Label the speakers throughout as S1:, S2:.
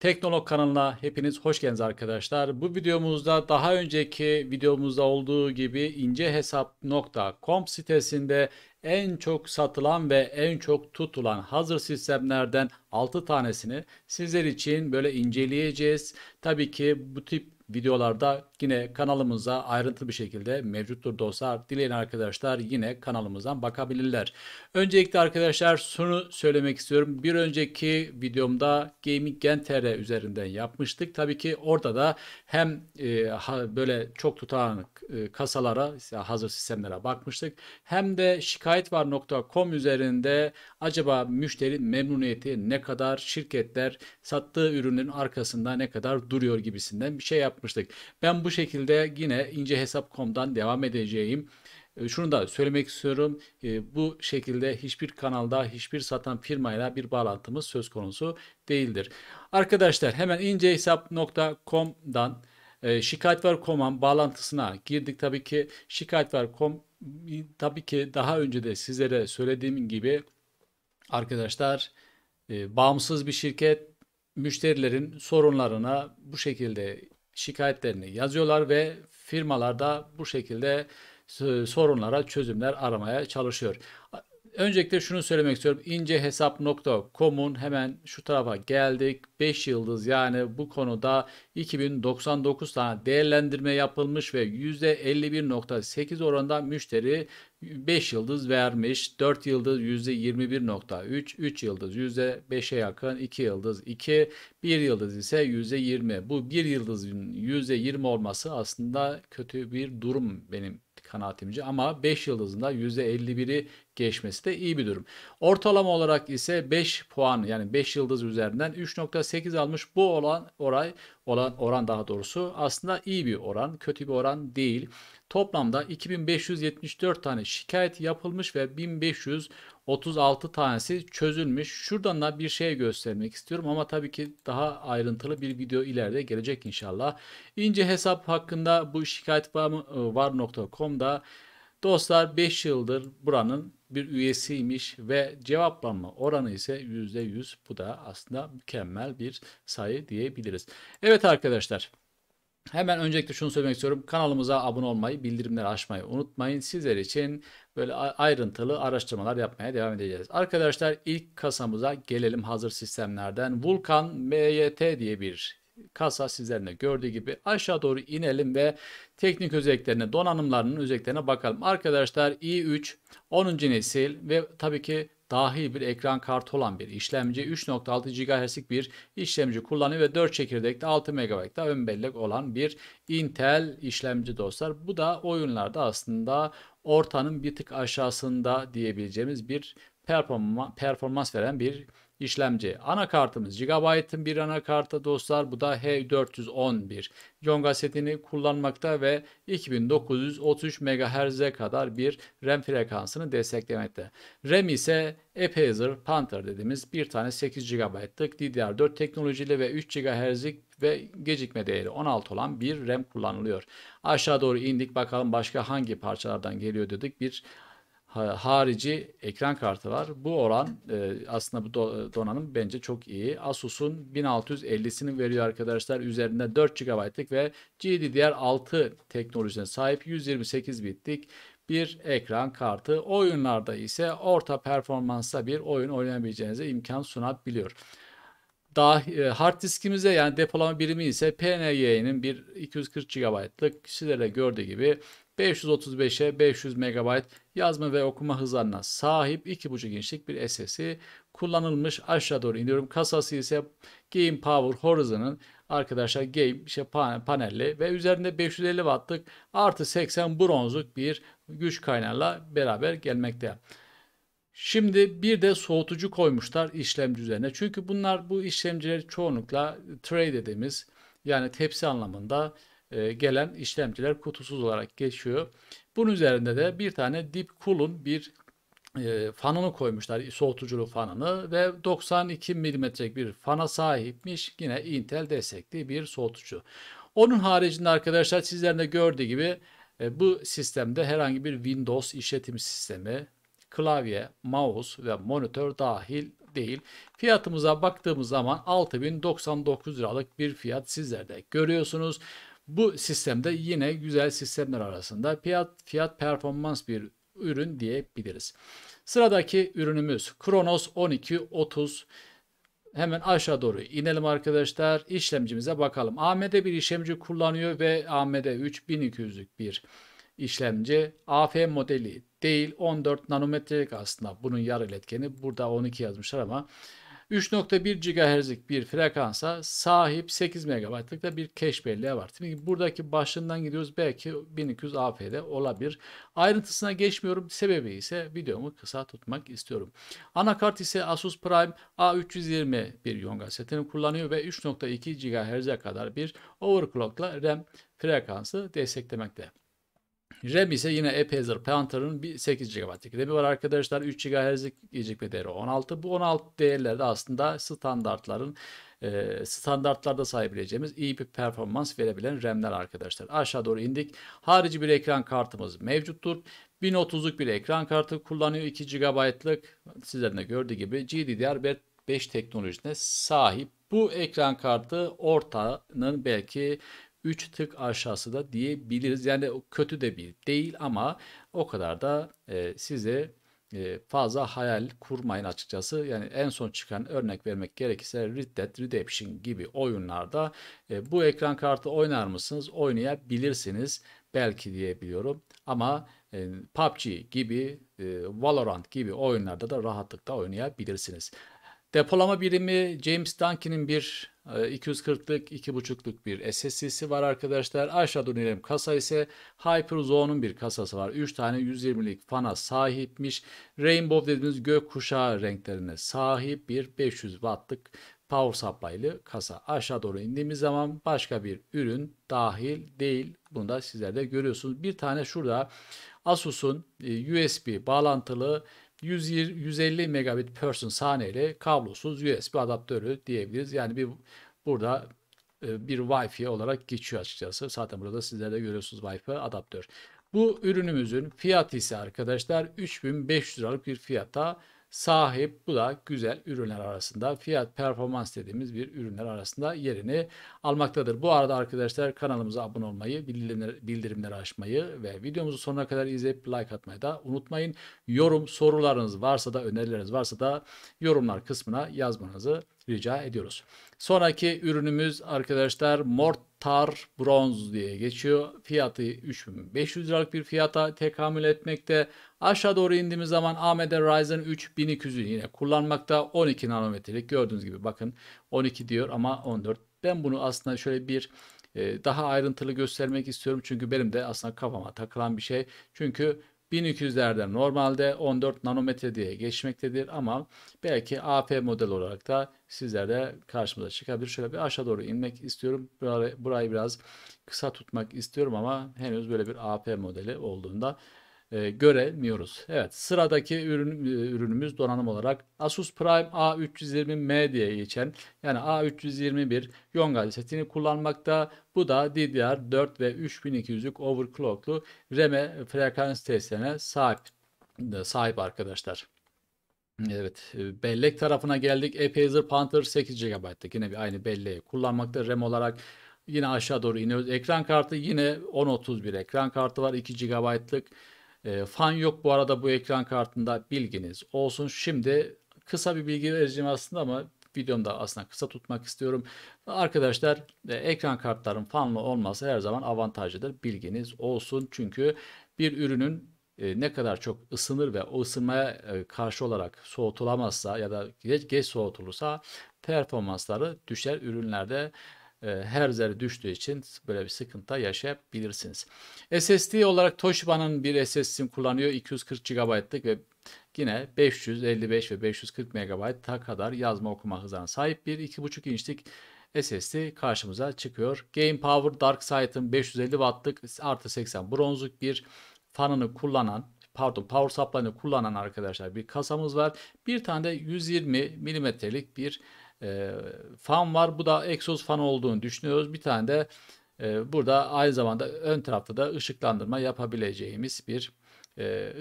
S1: Teknolog kanalına hepiniz hoş geldiniz arkadaşlar. Bu videomuzda daha önceki videomuzda olduğu gibi incehesap.com sitesinde en çok satılan ve en çok tutulan hazır sistemlerden 6 tanesini sizler için böyle inceleyeceğiz. Tabii ki bu tip videolarda yine kanalımıza ayrıntılı bir şekilde mevcuttur dostlar. Dileyen arkadaşlar yine kanalımızdan bakabilirler. Öncelikle arkadaşlar şunu söylemek istiyorum. Bir önceki videomda Gaming Gen TR üzerinden yapmıştık. Tabii ki orada da hem böyle çok tutan kasalara, hazır sistemlere bakmıştık. Hem de şikayetvar.com üzerinde acaba müşteri memnuniyeti ne kadar, şirketler sattığı ürünün arkasında ne kadar duruyor gibisinden bir şey yapmıştık. Ben bu şekilde yine incehesap.com'dan devam edeceğim. Şunu da söylemek istiyorum. Bu şekilde hiçbir kanalda hiçbir satan firmayla bir bağlantımız söz konusu değildir. Arkadaşlar hemen incehesap.com'dan şikayetvar.com'a bağlantısına girdik. Tabii ki şikayetvar.com tabii ki daha önce de sizlere söylediğim gibi arkadaşlar bağımsız bir şirket, müşterilerin sorunlarına bu şekilde şikayetlerini yazıyorlar ve firmalar da bu şekilde sorunlara çözümler aramaya çalışıyor. Öncelikle şunu söylemek istiyorum. incehesap.com'un hemen şu tarafa geldik. 5 yıldız, yani bu konuda 2099 tane değerlendirme yapılmış ve %51.8 oranında müşteri 5 yıldız vermiş. 4 yıldız %21.3, 3 yıldız %5'e yakın, 2 yıldız 2, 1 yıldız ise %20. Bu 1 yıldızın %20 olması aslında kötü bir durum benim kanaatimce, ama 5 yıldızında %51'i geçmesi de iyi bir durum. Ortalama olarak ise 5 puan, yani 5 yıldız üzerinden 3.8 almış. Bu oran daha doğrusu aslında iyi bir oran, kötü bir oran değil. Toplamda 2574 tane şikayet yapılmış ve 1536 tanesi çözülmüş. Şuradan da bir şey göstermek istiyorum ama tabii ki daha ayrıntılı bir video ileride gelecek inşallah. İnce hesap hakkında bu şikayetvar.com'da dostlar 5 yıldır buranın bir üyesiymiş ve cevaplanma oranı ise %100. Bu da aslında mükemmel bir sayı diyebiliriz. Evet arkadaşlar. Hemen öncelikle şunu söylemek istiyorum. Kanalımıza abone olmayı, bildirimleri açmayı unutmayın. Sizler için böyle ayrıntılı araştırmalar yapmaya devam edeceğiz. Arkadaşlar ilk kasamıza gelelim hazır sistemlerden. Vulkan MYT diye bir kasa sizlerin de gördüğü gibi. Aşağı doğru inelim ve teknik özelliklerine, donanımlarının özelliklerine bakalım. Arkadaşlar i3 10. nesil ve tabii ki dahil bir ekran kartı olan bir işlemci, 3.6 GHz'lik bir işlemci kullanıyor ve 4 çekirdekli 6 MB'da ön bellek olan bir Intel işlemci dostlar. Bu da oyunlarda aslında ortanın bir tık aşağısında diyebileceğimiz bir performans veren bir işlemci. Anakartımız Gigabyte'ın bir anakartı dostlar. Bu da H411 Yonga setini kullanmakta ve 2933 MHz'e kadar bir RAM frekansını desteklemekte. RAM ise Apacer Panther dediğimiz bir tane 8 GB'lık DDR4 teknolojili ve 3 GHz'lik ve gecikme değeri 16 olan bir RAM kullanılıyor. Aşağı doğru indik, bakalım başka hangi parçalardan geliyor dedik. Bir harici ekran kartı var. Bu oran aslında bu donanım bence çok iyi. Asus'un 1650'sini veriyor arkadaşlar. Üzerinde 4 GB'lık ve GDDR6 teknolojisine sahip 128 bitlik bir ekran kartı. Oyunlarda ise orta performansta bir oyun oynayabileceğinize imkan sunabiliyor. Hard diskimize, yani depolama birimi ise PNG'nin bir 240 GB'lık, sizlere gördüğü gibi 535'e 500 MB yazma ve okuma hızlarına sahip 2.5 inçlik bir SSD kullanılmış. Aşağı doğru iniyorum. Kasası ise Game Power Horizon'ın arkadaşlar game panelli ve üzerinde 550 wattlık artı 80 bronzluk bir güç kaynağıyla beraber gelmekte. Şimdi bir de soğutucu koymuşlar işlemci üzerine. Çünkü bu işlemciler çoğunlukla tray dediğimiz, yani tepsi anlamında gelen işlemciler kutusuz olarak geçiyor. Bunun üzerinde de bir tane Deepcool'un bir fanını koymuşlar, soğutuculu fanını, ve 92 milimetrelik bir fana sahipmiş. Yine Intel destekli bir soğutucu. Onun haricinde arkadaşlar sizlerin de gördüğü gibi bu sistemde herhangi bir Windows işletim sistemi, klavye, mouse ve monitör dahil değil. Fiyatımıza baktığımız zaman 6099 liralık bir fiyat sizlerde görüyorsunuz. Bu sistemde yine güzel sistemler arasında fiyat performans bir ürün diyebiliriz. Sıradaki ürünümüz Kronos 1230. Hemen aşağı doğru inelim arkadaşlar. İşlemcimize bakalım. AMD bir işlemci kullanıyor ve AMD 3200'lük bir işlemci. AF modeli değil, 14 nanometrelik aslında bunun yarı iletkeni. Burada 12 yazmışlar ama 3.1 GHz'lik bir frekansa sahip, 8 MB'lık da bir cache belleği var. Şimdi buradaki başlığından gidiyoruz. Belki 1200 AF'de olabilir. Ayrıntısına geçmiyorum. Sebebi ise videomu kısa tutmak istiyorum. Anakart ise Asus Prime A320 bir Yonga setini kullanıyor ve 3.2 GHz'e kadar bir overclockla RAM frekansı desteklemekte. RAM ise yine Acer Panther'ın bir 8 GB'lık RAM'i var arkadaşlar. 3 GHz'lik gecikme değeri 16. Bu 16 değerleri de aslında standartlarda sahibiyleyeceğimiz iyi bir performans verebilen RAM'ler arkadaşlar. Aşağı doğru indik. Harici bir ekran kartımız mevcuttur. 1030'luk bir ekran kartı kullanıyor. 2 GB'lık sizlerin de gördüğü gibi GDDR5 teknolojisine sahip. Bu ekran kartı ortanın belki 3 tık aşağısı da diyebiliriz. Yani kötü de bir değil ama o kadar da size fazla hayal kurmayın açıkçası. Yani en son çıkan, örnek vermek gerekirse, Red Dead Redemption gibi oyunlarda bu ekran kartı oynar mısınız? Oynayabilirsiniz belki diyebiliyorum. Ama PUBG gibi, Valorant gibi oyunlarda da rahatlıkla oynayabilirsiniz. Depolama birimi James Duncan'in bir 240'lık 2.5'luk bir SSD'si var arkadaşlar. Aşağı doğru inelim. Kasa ise Hyperzone'un bir kasası var. 3 tane 120'lik fana sahipmiş. Rainbow dediğimiz gökkuşağı renklerine sahip bir 500 wattlık power supply'lı kasa. Aşağı doğru indiğimiz zaman başka bir ürün dahil değil. Bunu da sizler de görüyorsunuz. Bir tane şurada Asus'un USB bağlantılı 150 megabit per saniyeli kablosuz USB adaptörü diyebiliriz. Yani burada bir Wi-Fi olarak geçiyor açıkçası. Zaten burada sizler de görüyorsunuz, Wi-Fi adaptör. Bu ürünümüzün fiyatı ise arkadaşlar 3500 liralık bir fiyata sahip. Bu da güzel ürünler arasında, fiyat performans dediğimiz bir ürünler arasında yerini almaktadır. Bu arada arkadaşlar kanalımıza abone olmayı, bildirimleri açmayı ve videomuzu sonuna kadar izleyip like atmayı da unutmayın. Sorularınız varsa da, önerileriniz varsa da yorumlar kısmına yazmanızı rica ediyoruz. Sonraki ürünümüz arkadaşlar Mortar Bronze diye geçiyor. Fiyatı 3500 liralık bir fiyata tekamül etmekte. Aşağı doğru indiğimiz zaman AMD Ryzen 3 1200'ü yine kullanmakta. 12 nanometrelik, gördüğünüz gibi bakın 12 diyor ama 14. Ben bunu aslında şöyle bir daha ayrıntılı göstermek istiyorum. Çünkü benim de aslında kafama takılan bir şey. Çünkü 1200'lerden normalde 14 nanometre diye geçmektedir ama belki AP model olarak da sizlerde karşımıza çıkabilir. Şöyle bir aşağı doğru inmek istiyorum. Burayı biraz kısa tutmak istiyorum ama henüz böyle bir AP modeli olduğunda göremiyoruz. Evet, sıradaki ürünümüz donanım olarak Asus Prime A320M diye geçen, yani A321 Yonga setini kullanmakta. Bu da DDR4 ve 3200'lük overclocklu RAM'e, frekans testlerine sahip arkadaşlar. Evet, bellek tarafına geldik. Acer Panther 8 GB'lık yine bir aynı belleği kullanmakta RAM olarak. Yine aşağı doğru iniyoruz. Ekran kartı yine 1031 ekran kartı var, 2 GB'lık. Fan yok bu arada bu ekran kartında, bilginiz olsun. Şimdi kısa bir bilgi vereceğim aslında ama videomda aslında kısa tutmak istiyorum. Arkadaşlar ekran kartların fanlı olması her zaman avantajlıdır. Bilginiz olsun. Çünkü bir ürünün ne kadar çok ısınır ve o ısınmaya karşı olarak soğutulamazsa ya da geç soğutulursa performansları düşer. Ürünlerde her zerre düştüğü için böyle bir sıkıntı yaşayabilirsiniz. SSD olarak Toshiba'nın bir SSD'sini kullanıyor. 240 GB'lık ve yine 555 ve 540 MB'a kadar yazma okuma hızına sahip bir 2.5 inçlik SSD karşımıza çıkıyor. Game Power Darkside'ın 550 Watt'lık artı 80 bronzluk bir fanını kullanan, power supply'ını kullanan arkadaşlar bir kasamız var. Bir tane de 120 milimetrelik bir fan var. Bu da egzoz fan olduğunu düşünüyoruz. Bir tane de burada aynı zamanda ön tarafta da ışıklandırma yapabileceğimiz bir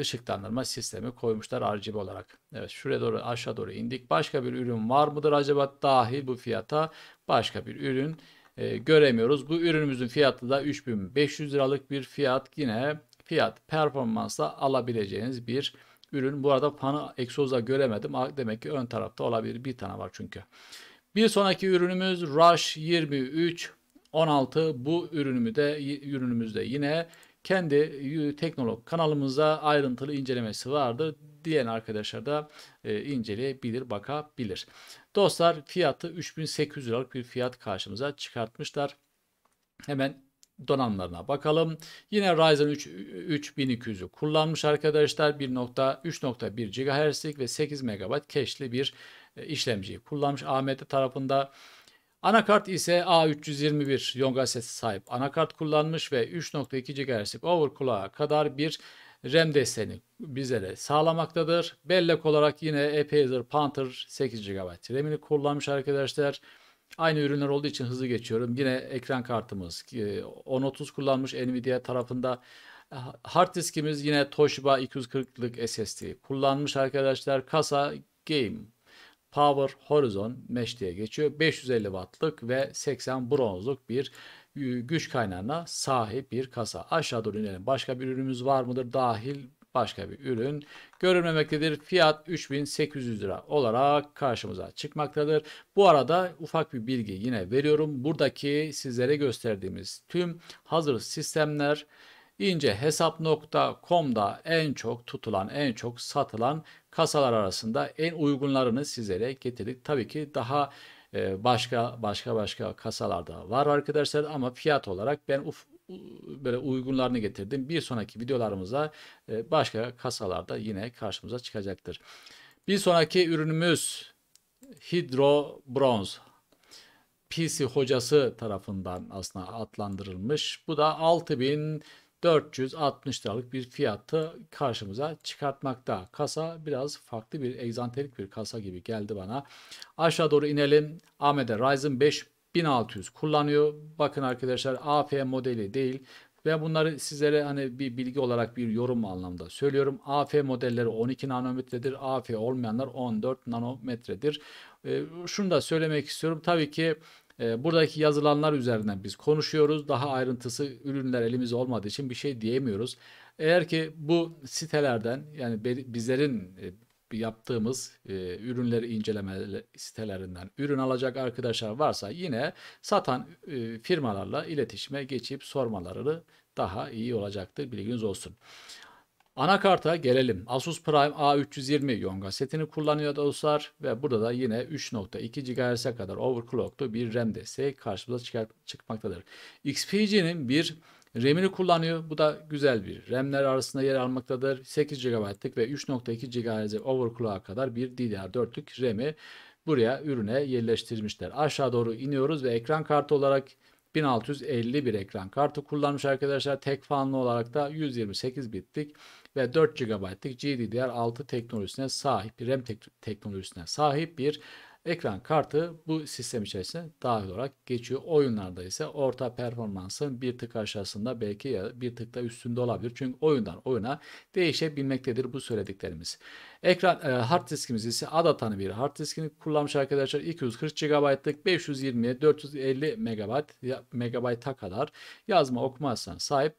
S1: ışıklandırma sistemi koymuşlar RGB olarak. Evet, şuraya doğru aşağı doğru indik. Başka bir ürün var mıdır acaba dahil bu fiyata? Başka bir ürün göremiyoruz. Bu ürünümüzün fiyatı da 3500 liralık bir fiyat. Yine fiyat performansla alabileceğiniz bir ürün. Bu arada fanı egzozda göremedim. Demek ki ön tarafta olabilir. Bir tane var çünkü. Bir sonraki ürünümüz Rush 2316. Bu ürünümüzde yine kendi teknolog kanalımızda ayrıntılı incelemesi vardır. Diyen arkadaşlar da inceleyebilir, bakabilir. Dostlar, fiyatı 3800 liralık bir fiyat karşımıza çıkartmışlar. Hemen donanımlarına bakalım. Yine Ryzen 3 3200'ü kullanmış arkadaşlar. 3.1 GHz'lik ve 8 MB cache'li bir işlemciyi kullanmış AMD tarafında. Anakart ise A321 Yonga sesi sahip anakart kullanmış ve 3.2 GHz'lik overclock'a kadar bir RAM desteğini bizlere sağlamaktadır. Bellek olarak yine Acer Panther 8 GB RAM'ini kullanmış arkadaşlar. Aynı ürünler olduğu için hızlı geçiyorum. Yine ekran kartımız 1030 kullanmış Nvidia tarafında. Hard diskimiz yine Toshiba 240'lık SSD kullanmış arkadaşlar. Kasa Game Power Horizon Mesh diye geçiyor. 550 wattlık ve 80 bronzluk bir güç kaynağına sahip bir kasa. Aşağı doğru inelim. Başka bir ürünümüz var mıdır? Dahil başka bir ürün görülmemektedir. Fiyat 3800 lira olarak karşımıza çıkmaktadır. Bu arada ufak bir bilgi yine veriyorum. Buradaki sizlere gösterdiğimiz tüm hazır sistemler incehesap.com'da en çok tutulan, en çok satılan kasalar arasında en uygunlarını sizlere getirdik. Tabii ki daha başka kasalarda var arkadaşlar ama fiyat olarak ben böyle uygunlarını getirdim. Bir sonraki videolarımıza başka kasalarda yine karşımıza çıkacaktır. Bir sonraki ürünümüz Hydro Bronze. PC hocası tarafından aslında adlandırılmış. Bu da 6460 liralık bir fiyatı karşımıza çıkartmakta. Kasa biraz farklı bir egzantrik bir kasa gibi geldi bana. Aşağı doğru inelim. AMD Ryzen 5 1600 kullanıyor. Bakın arkadaşlar, AF modeli değil. Ben bunları sizlere hani bir bilgi olarak bir yorum anlamda söylüyorum. AF modelleri 12 nanometredir. AF olmayanlar 14 nanometredir. Şunu da söylemek istiyorum. Tabii ki buradaki yazılanlar üzerinden biz konuşuyoruz. Daha ayrıntısı ürünler elimizde olmadığı için bir şey diyemiyoruz. Eğer ki bu sitelerden, yani bizlerin yaptığımız ürünleri inceleme sitelerinden ürün alacak arkadaşlar varsa yine satan firmalarla iletişime geçip sormaları daha iyi olacaktır. Bilginiz olsun. Anakarta gelelim. Asus Prime A320 Yonga setini kullanıyor dostlar ve burada da yine 3.2 GHz'e kadar overclocklu bir RAM desteği karşımıza çıkmaktadır. XPG'nin bir RAM'ini kullanıyor. Bu da güzel bir RAM'ler arasında yer almaktadır. 8 GB'lık ve 3.2 GHz overclock'a kadar bir DDR4'lük RAM'i buraya ürüne yerleştirmişler. Aşağı doğru iniyoruz ve ekran kartı olarak 1650 bir ekran kartı kullanmış arkadaşlar. Tek fanlı olarak da 128 bitlik ve 4 GB'lık GDDR6 teknolojisine sahip, RAM teknolojisine sahip bir ekran kartı bu sistem içerisinde dahil olarak geçiyor. Oyunlarda ise orta performansın bir tık aşağısında, belki ya bir tık da üstünde olabilir. Çünkü oyundan oyuna değişebilmektedir bu söylediklerimiz. Hard diskimiz ise ADATA'nın bir hard diskini kullanmış arkadaşlar. 240 GB'lık 520'ye 450 MB'a kadar yazma okuma hızına sahip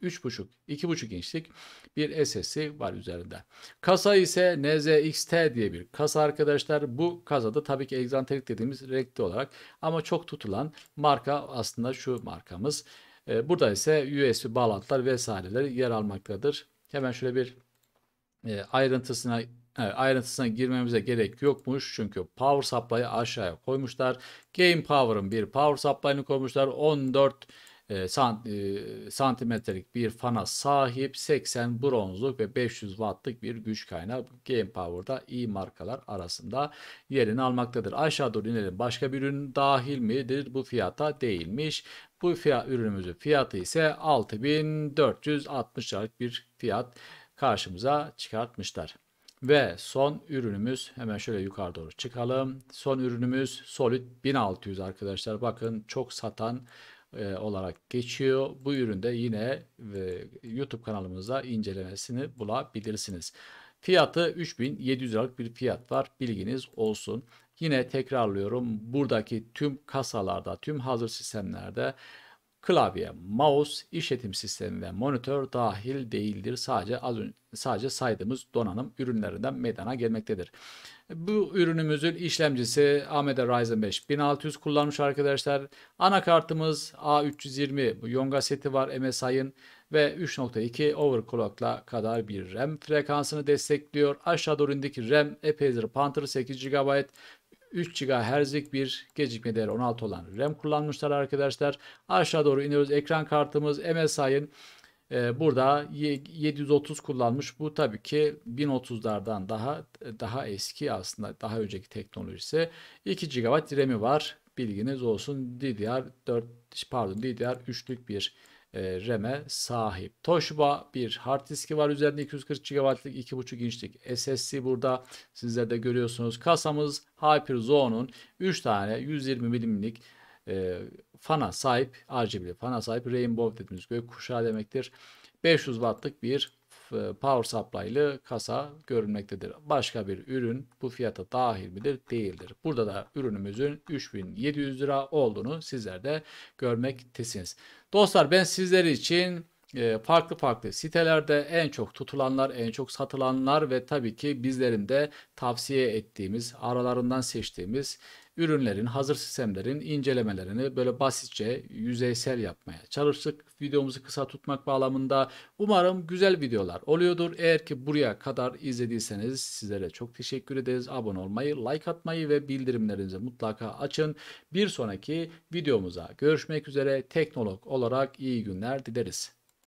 S1: 2,5 inçlik bir SSD var üzerinde. Kasa ise NZXT diye bir kasa arkadaşlar. Bu kasada tabii ki egzantrik dediğimiz renkli olarak ama çok tutulan marka aslında şu markamız. Burada ise USB bağlantılar vesaireler yer almaktadır. Hemen şöyle bir ayrıntısına girmemize gerek yokmuş. Çünkü power supply'ı aşağıya koymuşlar. Game Power'ın bir power supply'ını koymuşlar. 14 santimetrelik bir fana sahip, 80 bronzluk ve 500 wattlık bir güç kaynağı. Game Power'da iyi markalar arasında yerini almaktadır. Aşağı doğru inelim. Başka bir ürün dahil midir? Bu fiyata değilmiş. Bu ürünümüzün fiyatı ise 6460 liralık bir fiyat karşımıza çıkartmışlar. Ve son ürünümüz, hemen şöyle yukarı doğru çıkalım. Son ürünümüz Solid 1600 arkadaşlar. Bakın çok satan olarak geçiyor. Bu üründe yine YouTube kanalımızda incelemesini bulabilirsiniz. Fiyatı 3700 liralık bir fiyat var. Bilginiz olsun. Yine tekrarlıyorum. Buradaki tüm kasalarda, tüm hazır sistemlerde klavye, mouse, işletim sistemi ve monitör dahil değildir. Sadece saydığımız donanım ürünlerinden meydana gelmektedir. Bu ürünümüzün işlemcisi AMD Ryzen 5 1600 kullanmış arkadaşlar. Anakartımız A320 Yonga seti var MSI'ın ve 3.2 overclock'la kadar bir RAM frekansını destekliyor. Aşağı doğru indik RAM epeydir Panther 8 GB 3 GHz'lik bir gecikme değeri 16 olan RAM kullanmışlar arkadaşlar. Aşağı doğru iniyoruz. Ekran kartımız MSI'ın burada 730 kullanmış. Bu tabii ki 1030'lardan daha eski, aslında daha önceki teknolojisi. 2 GB RAM'i var. Bilginiz olsun. DDR3'lük bir RAM'e sahip. Toshiba bir hard diski var. Üzerinde 240 GB'lık 2.5 inçlik SSD burada. Sizler de görüyorsunuz. Kasamız Hyperzone'un 3 tane 120 milimlik fana sahip, RGB fana sahip, Rainbow dediğimiz gökkuşağı demektir. 500 wattlık bir power supply'lı kasa görünmektedir. Başka bir ürün bu fiyata dahil midir? Değildir. Burada da ürünümüzün 3700 lira olduğunu sizler de görmektesiniz. Dostlar, ben sizler için farklı sitelerde en çok tutulanlar, en çok satılanlar ve tabii ki bizlerin de tavsiye ettiğimiz, aralarından seçtiğimiz ürünlerin, hazır sistemlerin incelemelerini böyle basitçe, yüzeysel yapmaya çalıştık. Videomuzu kısa tutmak bağlamında umarım güzel videolar oluyordur. Eğer ki buraya kadar izlediyseniz sizlere çok teşekkür ederiz. Abone olmayı, like atmayı ve bildirimlerinizi mutlaka açın. Bir sonraki videomuza görüşmek üzere. Teknolog olarak iyi günler dileriz.